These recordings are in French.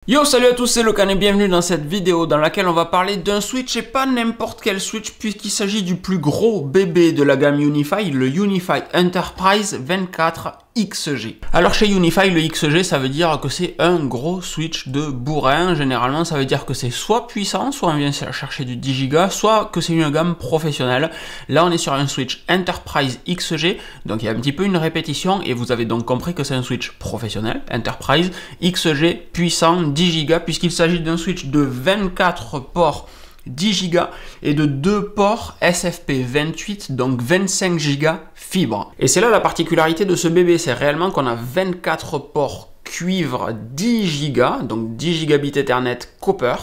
Yo, salut à tous, c'est Locan et bienvenue dans cette vidéo dans laquelle on va parler d'un Switch et pas n'importe quel Switch puisqu'il s'agit du plus gros bébé de la gamme Unify, le Unify Enterprise 24XG. Alors chez Unify, le XG ça veut dire que c'est un gros Switch de bourrin. Généralement ça veut dire que c'est soit puissant, soit on vient chercher du 10 Go, soit que c'est une gamme professionnelle. Là on est sur un Switch Enterprise XG, donc il y a un petit peu une répétition et vous avez donc compris que c'est un Switch professionnel, Enterprise, XG, puissant, 10 Go, puisqu'il s'agit d'un Switch de 24 ports 10 Go et de 2 ports SFP28, donc 25 Go fibre. Et c'est là la particularité de ce bébé, c'est réellement qu'on a 24 ports cuivre 10 Go, donc 10 gigabits Ethernet copper,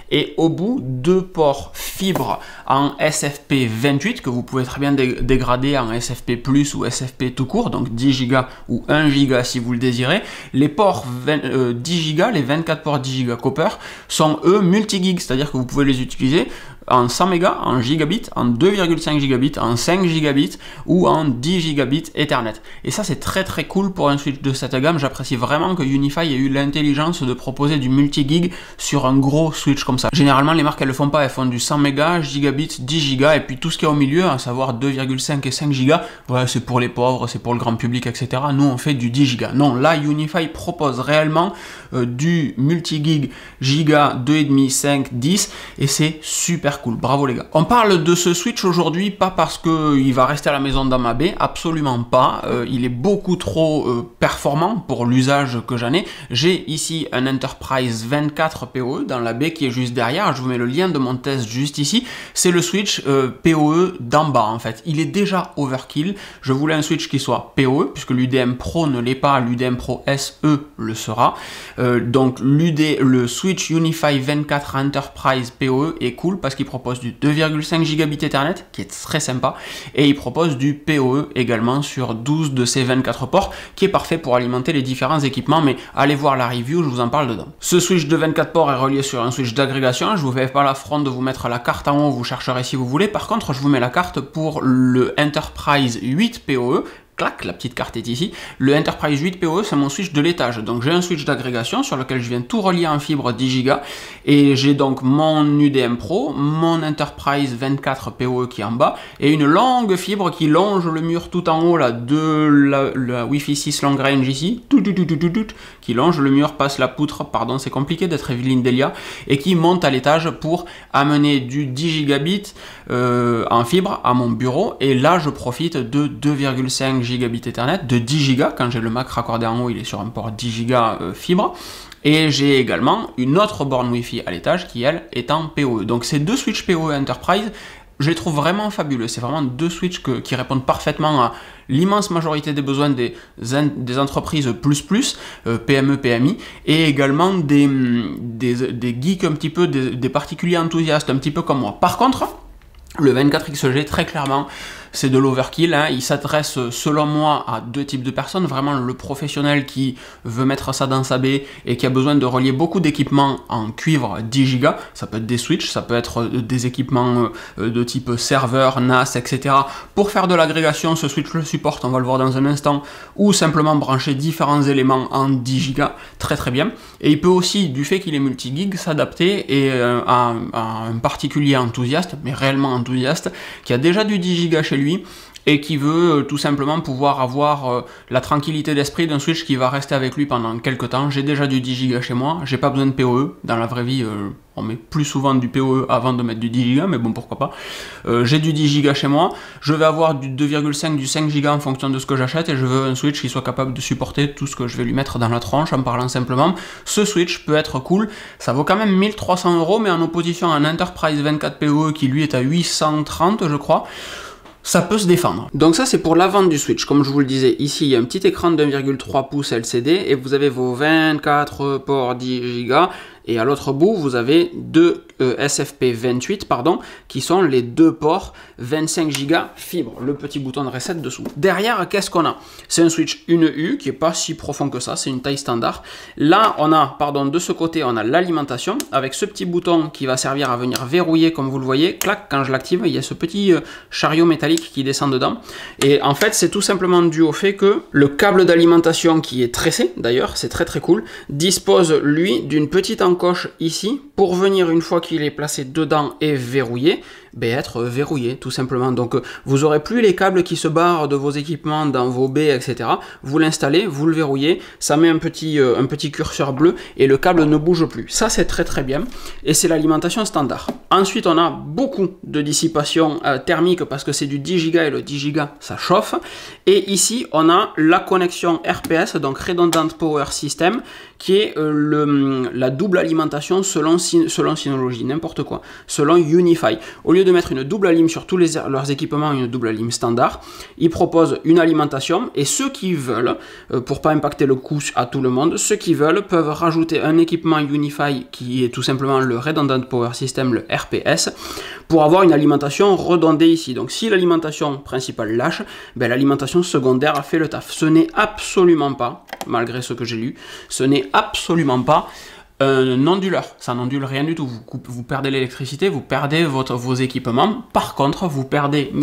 et au bout 2 ports fibre en SFP28 que vous pouvez très bien dégrader en SFP+ ou SFP tout court, donc 10 Go ou 1 Go si vous le désirez. Les ports 10 Go, les 24 ports 10 Go copper sont eux multi-gig, c'est-à-dire que vous pouvez les utiliser en 100 mégas, en gigabits, en 2,5 gigabits, en 5 gigabits ou en 10 gigabits Ethernet. Et ça c'est très très cool pour un Switch de cette gamme. J'apprécie vraiment que Unify ait eu l'intelligence de proposer du multi-gig sur un gros Switch comme ça. Généralement les marques elles le font pas, elles font du 100 mégas, gigabits, 10 gigas et puis tout ce qu'il y a au milieu, à savoir 2,5 et 5 gigas, ouais, c'est pour les pauvres, c'est pour le grand public, etc. Nous on fait du 10 gigas. Non, là Unify propose réellement du multi-gig giga 2,5, 5, 10 et c'est super cool, bravo les gars. On parle de ce Switch aujourd'hui pas parce qu'il va rester à la maison dans ma baie, absolument pas, il est beaucoup trop performant pour l'usage que j'en ai. J'ai ici un Enterprise 24 PoE dans la baie qui est juste derrière, je vous mets le lien de mon test juste ici, c'est le Switch PoE d'en bas en fait, il est déjà overkill, je voulais un Switch qui soit PoE, puisque l'UDM Pro ne l'est pas, l'UDM Pro SE le sera, donc le Switch Unify 24 Enterprise PoE est cool parce qu'il propose du 2,5 gigabits Ethernet, qui est très sympa, et il propose du PoE également sur 12 de ces 24 ports, qui est parfait pour alimenter les différents équipements, mais allez voir la review, je vous en parle dedans. Ce Switch de 24 ports est relié sur un switch d'agrégation, je vous fais pas l'affront de vous mettre la carte en haut, vous chercherez si vous voulez, par contre je vous mets la carte pour le Enterprise 8 PoE, clac, la petite carte est ici. Le Enterprise 8 PoE, c'est mon switch de l'étage. Donc j'ai un switch d'agrégation sur lequel je viens tout relier en fibre 10 Go. Et j'ai donc mon UDM Pro, mon Enterprise 24 PoE qui est en bas, et une longue fibre qui longe le mur tout en haut là, de la Wi-Fi 6 long range ici, qui longe le mur, passe la poutre, pardon, c'est compliqué d'être Evelyne Delia, et qui monte à l'étage pour amener du 10 gigabits en fibre à mon bureau. Et là, je profite de 2,5 gigabits Ethernet, de 10 Go, quand j'ai le Mac raccordé en haut, il est sur un port 10 Go fibre, et j'ai également une autre borne Wi-Fi à l'étage qui, elle, est en PoE. Donc ces deux switches PoE Enterprise, je les trouve vraiment fabuleux, c'est vraiment deux switches qui répondent parfaitement à l'immense majorité des besoins des entreprises PME, PMI, et également des geeks un petit peu, des particuliers enthousiastes un petit peu comme moi. Par contre, le 24XG, très clairement, c'est de l'overkill, hein. Il s'adresse selon moi à deux types de personnes, vraiment le professionnel qui veut mettre ça dans sa baie et qui a besoin de relier beaucoup d'équipements en cuivre 10 Go, ça peut être des switches, ça peut être des équipements de type serveur, NAS, etc. Pour faire de l'agrégation, ce switch le supporte, on va le voir dans un instant, ou simplement brancher différents éléments en 10 Go, très très bien. Et il peut aussi, du fait qu'il est multi-gig, s'adapter à un particulier enthousiaste, mais réellement enthousiaste, qui a déjà du 10 Go chez lui, et qui veut tout simplement pouvoir avoir la tranquillité d'esprit d'un switch qui va rester avec lui pendant quelques temps. J'ai déjà du 10 Go chez moi, j'ai pas besoin de PoE, dans la vraie vie on met plus souvent du PoE avant de mettre du 10 Go, mais bon pourquoi pas. J'ai du 10 Go chez moi, je vais avoir du 2,5, du 5 Go en fonction de ce que j'achète, et je veux un switch qui soit capable de supporter tout ce que je vais lui mettre dans la tronche en parlant simplement. Ce switch peut être cool, ça vaut quand même 1300 €, mais en opposition à un Enterprise 24 PoE qui lui est à 830 je crois, ça peut se défendre. Donc ça c'est pour l'avant du Switch, comme je vous le disais, ici il y a un petit écran de 1,3 pouces LCD et vous avez vos 24 ports 10 Go, et à l'autre bout vous avez deux SFP28 pardon, qui sont les deux ports 25 Go fibre, le petit bouton de reset dessous. Derrière, qu'est-ce qu'on a? C'est un switch 1U qui est pas si profond que ça, c'est une taille standard. Là on a, pardon, de ce côté on a l'alimentation avec ce petit bouton qui va servir à venir verrouiller, comme vous le voyez, clac, quand je l'active il y a ce petit chariot métallique métallique qui descend dedans. Et en fait, c'est tout simplement dû au fait que le câble d'alimentation, qui est tressé d'ailleurs, c'est très cool, dispose lui d'une petite encoche ici pour venir, une fois qu'il est placé dedans et verrouillé, être verrouillé tout simplement. Donc vous aurez plus les câbles qui se barrent de vos équipements dans vos baies, etc. Vous l'installez, vous le verrouillez, ça met un petit curseur bleu et le câble ne bouge plus. Ça c'est très bien et c'est l'alimentation standard. Ensuite on a beaucoup de dissipation thermique parce que c'est du 10 Go et le 10 Go ça chauffe. Et ici on a la connexion RPS, donc Redundant Power System, qui est la double alimentation selon Synology, n'importe quoi, selon UniFi. Au lieu de mettre une double alim sur tous leurs équipements, une double alim standard, ils proposent une alimentation et ceux qui veulent, pour pas impacter le coût à tout le monde, ceux qui veulent peuvent rajouter un équipement UniFi qui est tout simplement le Redundant Power System, le RPS, pour avoir une alimentation redondée ici. Donc si l'alimentation principale lâche, l'alimentation secondaire fait le taf. Ce n'est absolument pas, malgré ce que j'ai lu, ce n'est absolument pas un onduleur, ça n'ondule rien du tout. Vous perdez l'électricité, vous perdez vos équipements. Par contre, vous perdez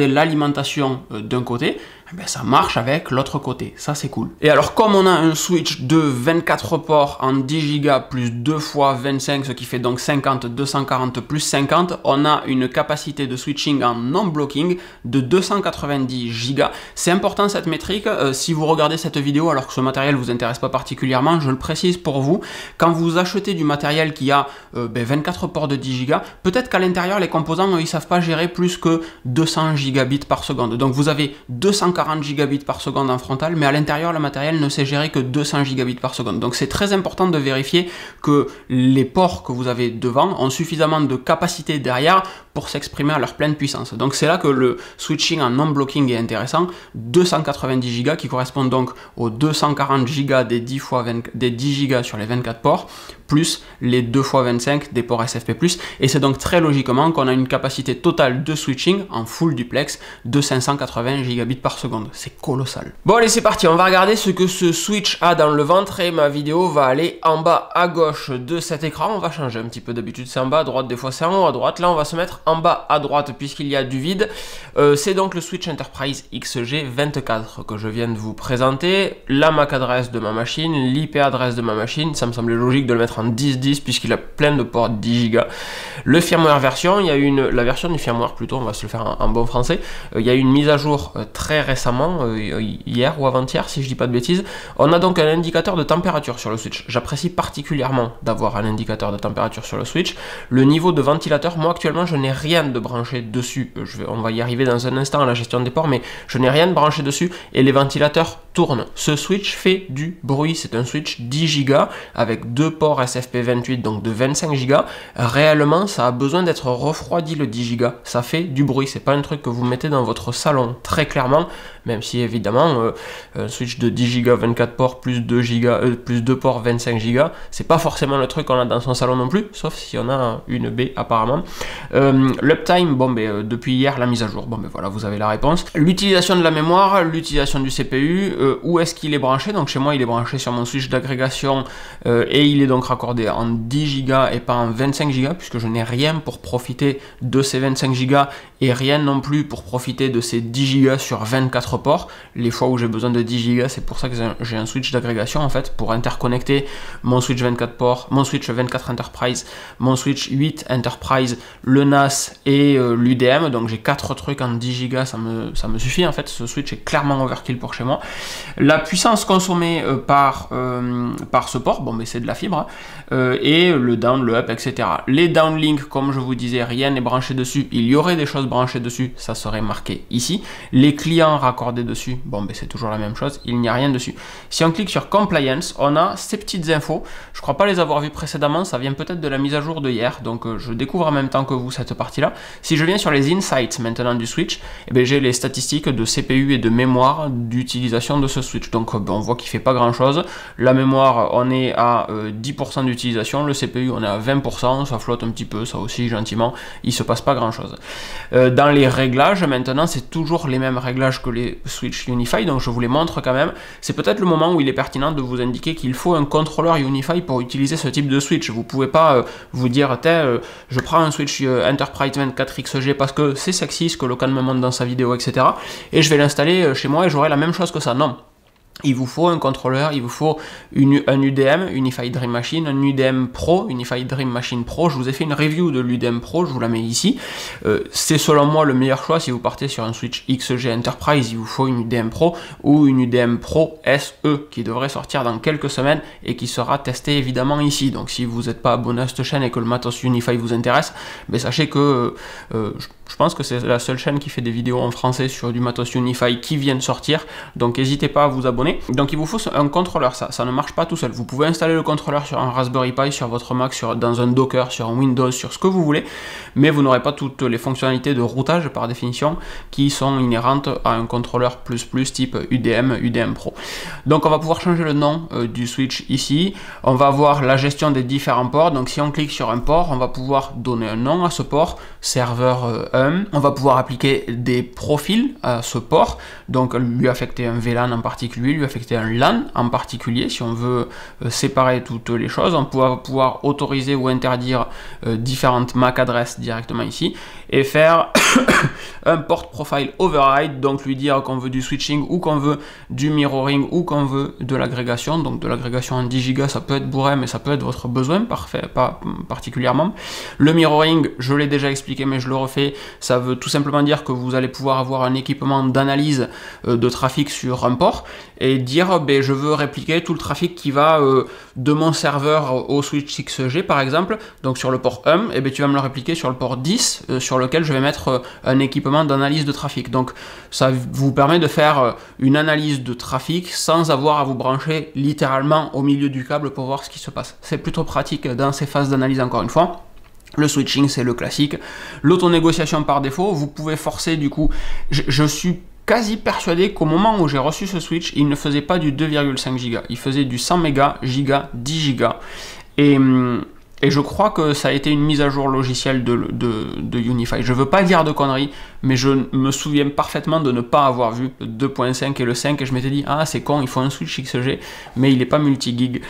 l'alimentation d'un côté, ça marche avec l'autre côté, ça c'est cool. Et alors comme on a un switch de 24 ports en 10 Go plus 2 x 25, ce qui fait donc 50, 240 plus 50, on a une capacité de switching en non-blocking de 290 Go. C'est important cette métrique, si vous regardez cette vidéo alors que ce matériel ne vous intéresse pas particulièrement, je le précise pour vous, quand vous achetez du matériel qui a 24 ports de 10 Go, peut-être qu'à l'intérieur les composants ils ne savent pas gérer plus que 200 gigabits par seconde. Donc vous avez 240 gigabits par seconde en frontal, mais à l'intérieur le matériel ne sait gérer que 200 gigabits par seconde. Donc c'est très important de vérifier que les ports que vous avez devant ont suffisamment de capacité derrière pour s'exprimer à leur pleine puissance. Donc c'est là que le switching en non-blocking est intéressant. 290 Go qui correspondent donc aux 240 Go des 10 Go sur les 24 ports, plus les 2 x 25 des ports SFP+, et c'est donc très logiquement qu'on a une capacité totale de switching en full duplex de 580 gigabits par seconde. C'est colossal. Bon allez, c'est parti, on va regarder ce que ce switch a dans le ventre et ma vidéo va aller en bas à gauche de cet écran. On va changer un petit peu, d'habitude c'est en bas à droite, des fois c'est en haut à droite. Là on va se mettre en bas à droite puisqu'il y a du vide. C'est donc le switch Enterprise XG24 que je viens de vous présenter. La MAC adresse de ma machine, l'IP adresse de ma machine, ça me semblait logique de le mettre en 10.10 puisqu'il a plein de ports 10 Go. Le firmware version, il y a la version du firmware plutôt, on va se le faire en bon français. Il y a eu une mise à jour très récemment, hier ou avant-hier si je dis pas de bêtises. On a donc un indicateur de température sur le switch. J'apprécie particulièrement d'avoir un indicateur de température sur le switch. Le niveau de ventilateur, moi actuellement je n'ai rien de branché dessus. On va y arriver dans un instant à la gestion des ports, mais je n'ai rien de branché dessus et les ventilateurs tournent. Ce switch fait du bruit, c'est un switch 10 Go avec deux ports SFP28, donc de 25 Go. Réellement, ça a besoin d'être refroidi le 10 Go. Ça fait du bruit, c'est pas un truc que vous mettez dans votre salon, très clairement, même si évidemment, un switch de 10 Go 24 ports plus 2 ports 25 Go, c'est pas forcément le truc qu'on a dans son salon non plus, sauf si on a une baie apparemment. L'uptime, depuis hier la mise à jour, voilà, vous avez la réponse. L'utilisation de la mémoire, l'utilisation du CPU, où est-ce qu'il est branché? Donc chez moi il est branché sur mon switch d'agrégation et il est donc raccordé en 10 Go et pas en 25 Go puisque je n'ai rien pour profiter de ces 25 Go et rien non plus pour profiter de ces 10 Go sur 24 ports. Les fois où j'ai besoin de 10 Go, c'est pour ça que j'ai un switch d'agrégation en fait, pour interconnecter mon switch 24 ports, mon switch 24 Enterprise, mon switch 8 Enterprise, le NAS et l'UDM. Donc j'ai 4 trucs en 10 Go, ça me suffit en fait. Ce switch est clairement overkill pour chez moi. La puissance consommée par ce port, c'est de la fibre, et le down, le up, etc. Les downlinks, comme je vous disais, rien n'est branché dessus. Il y aurait des choses branchées dessus, ça serait marqué ici. Les clients raccordés dessus, c'est toujours la même chose, il n'y a rien dessus. Si on clique sur Compliance, on a ces petites infos. Je crois pas les avoir vues précédemment, ça vient peut-être de la mise à jour de hier, donc je découvre en même temps que vous cette partie-là. Si je viens sur les Insights maintenant du switch, j'ai les statistiques de CPU et de mémoire d'utilisation de ce switch. Donc on voit qu'il fait pas grand-chose. La mémoire, on est à 10% d'utilisation, le CPU on est à 20%, ça flotte un petit peu, ça aussi gentiment, il se passe pas grand-chose. Dans les réglages, maintenant, c'est toujours les mêmes réglages que les switch UniFi, donc je vous les montre quand même. C'est peut-être le moment où il est pertinent de vous indiquer qu'il faut un contrôleur UniFi pour utiliser ce type de switch. Vous pouvez pas vous dire, je prends un switch Enterprise 24 XG parce que c'est sexy ce que Locan me montre dans sa vidéo, etc. Et je vais l'installer chez moi et j'aurai la même chose que ça. Non. Il vous faut un contrôleur, il vous faut un UDM, Unified Dream Machine, un UDM Pro, Unified Dream Machine Pro. Je vous ai fait une review de l'UDM Pro, je vous la mets ici. C'est selon moi le meilleur choix si vous partez sur un Switch XG Enterprise, il vous faut une UDM Pro ou une UDM Pro SE qui devrait sortir dans quelques semaines et qui sera testée évidemment ici. Donc si vous n'êtes pas abonné à cette chaîne et que le matos Unify vous intéresse, ben sachez que je pense que c'est la seule chaîne qui fait des vidéos en français sur du matos Unify qui vient de sortir. Donc n'hésitez pas à vous abonner. Donc il vous faut un contrôleur, ça ne marche pas tout seul. Vous pouvez installer le contrôleur sur un Raspberry Pi, sur votre Mac, dans un Docker, sur un Windows, sur ce que vous voulez, mais vous n'aurez pas toutes les fonctionnalités de routage par définition qui sont inhérentes à un contrôleur type UDM, UDM Pro. Donc on va pouvoir changer le nom du Switch ici, on va voir la gestion des différents ports. Donc si on clique sur un port, on va pouvoir donner un nom à ce port, serveur on va pouvoir appliquer des profils à ce port, donc lui affecter un VLAN en particulier, lui affecter un LAN en particulier si on veut séparer toutes les choses. On va pouvoir autoriser ou interdire différentes MAC adresses directement ici et faire un port profile override, donc lui dire qu'on veut du switching ou qu'on veut du mirroring ou qu'on veut de l'agrégation. Donc de l'agrégation en 10 Go, ça peut être bourré mais ça peut être votre besoin pas particulièrement. Le mirroring, je l'ai déjà expliqué mais je le refais, ça veut tout simplement dire que vous allez pouvoir avoir un équipement d'analyse de trafic sur un port et dire ben, je veux répliquer tout le trafic qui va de mon serveur au Switch XG par exemple, donc sur le port 1, et ben, tu vas me le répliquer sur le port 10 sur lequel je vais mettre un équipement d'analyse de trafic. Donc ça vous permet de faire une analyse de trafic sans avoir à vous brancher littéralement au milieu du câble pour voir ce qui se passe. C'est plutôt pratique dans ces phases d'analyse encore une fois. Le switching, c'est le classique. L'autonégociation par défaut, vous pouvez forcer du coup. Je suis quasi persuadé qu'au moment où j'ai reçu ce Switch, il ne faisait pas du 2,5 Go. Il faisait du 100 mégas, giga, 10 Go. Et je crois que ça a été une mise à jour logicielle de Unify. Je veux pas dire de conneries, mais je me souviens parfaitement de ne pas avoir vu le 2.5 et le 5, et je m'étais dit, ah c'est con, il faut un Switch XG, mais il n'est pas multi-gig.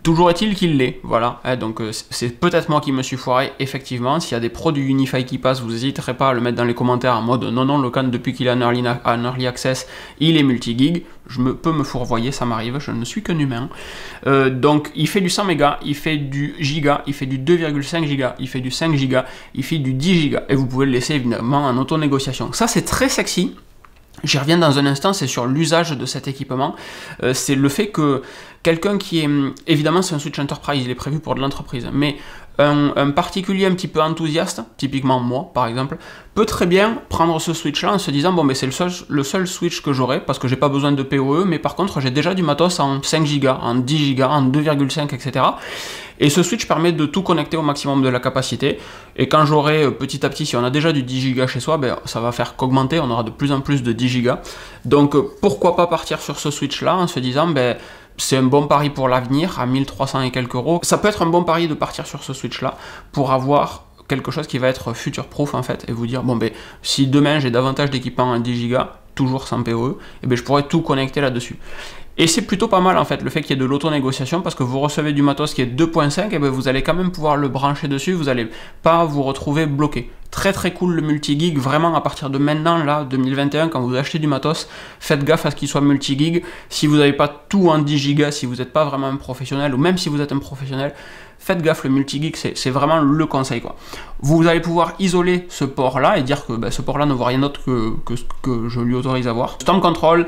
Toujours est-il qu'il l'est, voilà. Donc c'est peut-être moi qui me suis foiré, effectivement. S'il y a des pros du Unify qui passent, vous n'hésiterez pas à le mettre dans les commentaires en mode, non, Locan, depuis qu'il est en early access, il est multi-gig. Peux me fourvoyer, ça m'arrive, je ne suis qu'un humain. Donc il fait du 100 mégas, il fait du giga, il fait du 2,5 giga, il fait du 5 giga, il fait du 10 giga, et vous pouvez le laisser évidemment en auto-négociation. Ça c'est très sexy. J'y reviens dans un instant, c'est sur l'usage de cet équipement. C'est le fait que quelqu'un qui est... Évidemment, c'est un Switch Enterprise, il est prévu pour de l'entreprise, mais un particulier un petit peu enthousiaste, typiquement moi par exemple, peut très bien prendre ce Switch là en se disant bon mais c'est le seul Switch que j'aurai parce que j'ai pas besoin de PoE, mais par contre j'ai déjà du matos en 5 Go, en 10 Go, en 2,5 etc. Et ce Switch permet de tout connecter au maximum de la capacité, et quand j'aurai petit à petit, si on a déjà du 10 Go chez soi, ben, ça va faire qu'augmenter, on aura de plus en plus de 10 Go. Donc pourquoi pas partir sur ce Switch là en se disant ben c'est un bon pari pour l'avenir, à 1300 et quelques euros. Ça peut être un bon pari de partir sur ce Switch-là pour avoir quelque chose qui va être future-proof en fait, et vous dire, bon ben, si demain j'ai davantage d'équipements en 10 Go, toujours sans PoE, et ben, je pourrais tout connecter là-dessus. Et c'est plutôt pas mal en fait, le fait qu'il y ait de l'auto-négociation, parce que vous recevez du matos qui est 2.5, et ben, vous allez quand même pouvoir le brancher dessus, vous n'allez pas vous retrouver bloqué. Très très cool le multi-gig, vraiment à partir de maintenant, là, 2021, quand vous achetez du matos, faites gaffe à ce qu'il soit multi-gig. Si vous n'avez pas tout en 10 Go, si vous n'êtes pas vraiment un professionnel, ou même si vous êtes un professionnel, faites gaffe, le multi-gig, c'est vraiment le conseil, quoi. Vous allez pouvoir isoler ce port-là et dire que ben, ce port-là ne vaut rien d'autre que ce que je lui autorise à voir. Storm Control,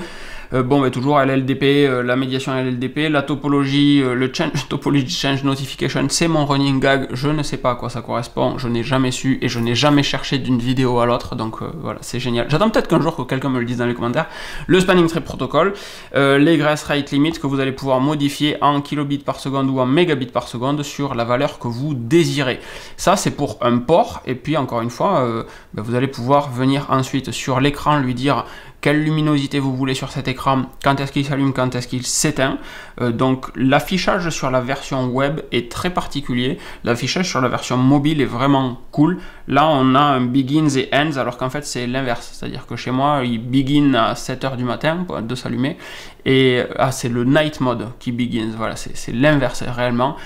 bon, ben, toujours LLDP, la médiation LLDP, la topologie, le topology change notification, c'est mon running gag, je ne sais pas à quoi ça correspond, je n'ai jamais su et je n'ai jamais cherché d'une vidéo à l'autre, donc voilà, c'est génial. J'attends peut-être qu'un jour que quelqu'un me le dise dans les commentaires. Le spanning tree protocol, l'egress rate limit que vous allez pouvoir modifier en kilobits par seconde ou en mégabits par seconde sur la valeur que vous désirez. Ça, c'est pour un port, et puis encore une fois, ben, vous allez pouvoir venir ensuite sur l'écran lui dire quelle luminosité vous voulez sur cet écran, quand est-ce qu'il s'allume, quand est-ce qu'il s'éteint. Donc l'affichage sur la version web est très particulier, l'affichage sur la version mobile est vraiment cool. Là on a un begins et ends, alors qu'en fait c'est l'inverse, c'est-à-dire que chez moi il begin à 7 h du matin de s'allumer, et c'est le night mode qui begins, voilà, c'est l'inverse réellement.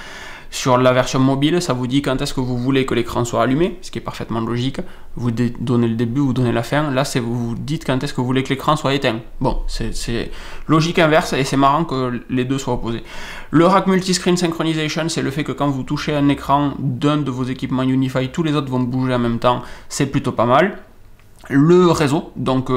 Sur la version mobile, ça vous dit quand est-ce que vous voulez que l'écran soit allumé, ce qui est parfaitement logique. Vous donnez le début, vous donnez la fin. Là, c'est vous dites quand est-ce que vous voulez que l'écran soit éteint. Bon, c'est logique inverse et c'est marrant que les deux soient opposés. Le Rack Multiscreen Synchronization, c'est le fait que quand vous touchez un écran d'un de vos équipements Unify, tous les autres vont bouger en même temps. C'est plutôt pas mal. Le réseau, donc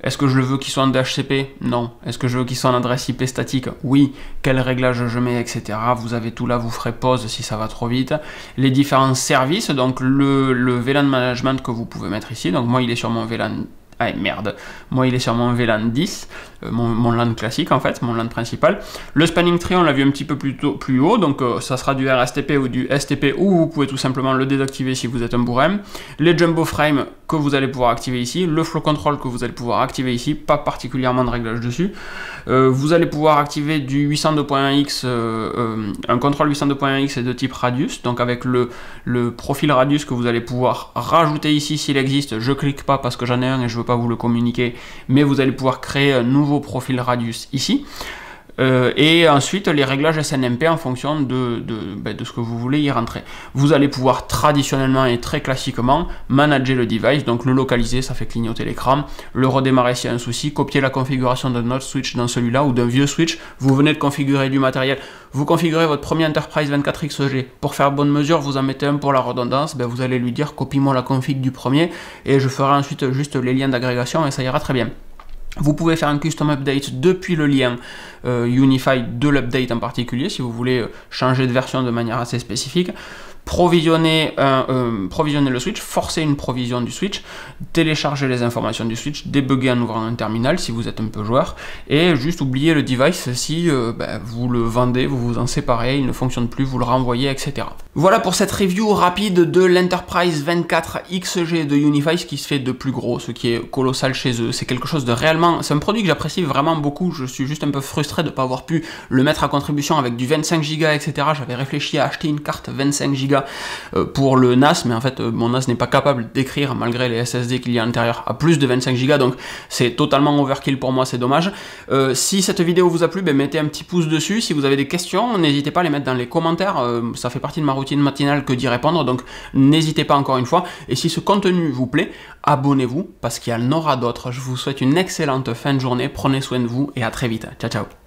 est-ce que je le veux qu'il soit en DHCP? Non. Est-ce que je veux qu'il soit en adresse IP statique? Oui. Quel réglage je mets, etc. Vous avez tout là, vous ferez pause si ça va trop vite. Les différents services, donc le VLAN Management que vous pouvez mettre ici. Donc moi il est sur mon VLAN. Ah merde, moi il est sur mon VLAN 10, mon LAN classique en fait, mon LAN principal. Le spanning tree on l'a vu un petit peu plus haut, donc ça sera du RSTP ou du STP, ou vous pouvez tout simplement le désactiver si vous êtes un bourrin. Les jumbo frames que vous allez pouvoir activer ici, le flow control que vous allez pouvoir activer ici, pas particulièrement de réglage dessus. Vous allez pouvoir activer du 802.1x, un contrôle 802.1x et de type radius, donc avec le profil radius que vous allez pouvoir rajouter ici s'il existe. Je clique pas parce que j'en ai un et je veux pas vous le communiquer, mais vous allez pouvoir créer un nouveau profil radius ici. Et ensuite les réglages SNMP en fonction de ce que vous voulez y rentrer. Vous allez pouvoir traditionnellement et très classiquement manager le device, donc le localiser, ça fait clignoter l'écran, le redémarrer s'il y a un souci, copier la configuration d'un autre switch dans celui-là ou d'un vieux switch. Vous venez de configurer du matériel, vous configurez votre premier Enterprise 24XG, pour faire bonne mesure vous en mettez un pour la redondance, vous allez lui dire copie-moi la config du premier et je ferai ensuite juste les liens d'agrégation et ça ira très bien. Vous pouvez faire un custom update depuis le lien Unify de l'update en particulier, si vous voulez changer de version de manière assez spécifique. Provisionner le switch, forcer une provision du switch, télécharger les informations du switch, débugger en ouvrant un terminal si vous êtes un peu joueur, et juste oublier le device si vous le vendez, vous vous en séparez, il ne fonctionne plus, vous le renvoyez, etc. Voilà pour cette review rapide de l'Enterprise 24XG de Unify, ce qui se fait de plus gros, ce qui est colossal chez eux. C'est quelque chose de réellement, c'est un produit que j'apprécie vraiment beaucoup. Je suis juste un peu frustré de ne pas avoir pu le mettre à contribution avec du 25 Go, etc. J'avais réfléchi à acheter une carte 25 Go pour le NAS, mais en fait mon NAS n'est pas capable d'écrire malgré les SSD qu'il y a à l'intérieur à plus de 25 Go, donc c'est totalement overkill pour moi, c'est dommage. Si cette vidéo vous a plu, mettez un petit pouce dessus. Si vous avez des questions, n'hésitez pas à les mettre dans les commentaires, ça fait partie de ma routine matinale que d'y répondre, donc n'hésitez pas encore une fois. Et si ce contenu vous plaît, abonnez-vous parce qu'il y en aura d'autres. Je vous souhaite une excellente fin de journée, prenez soin de vous et à très vite. Ciao ciao.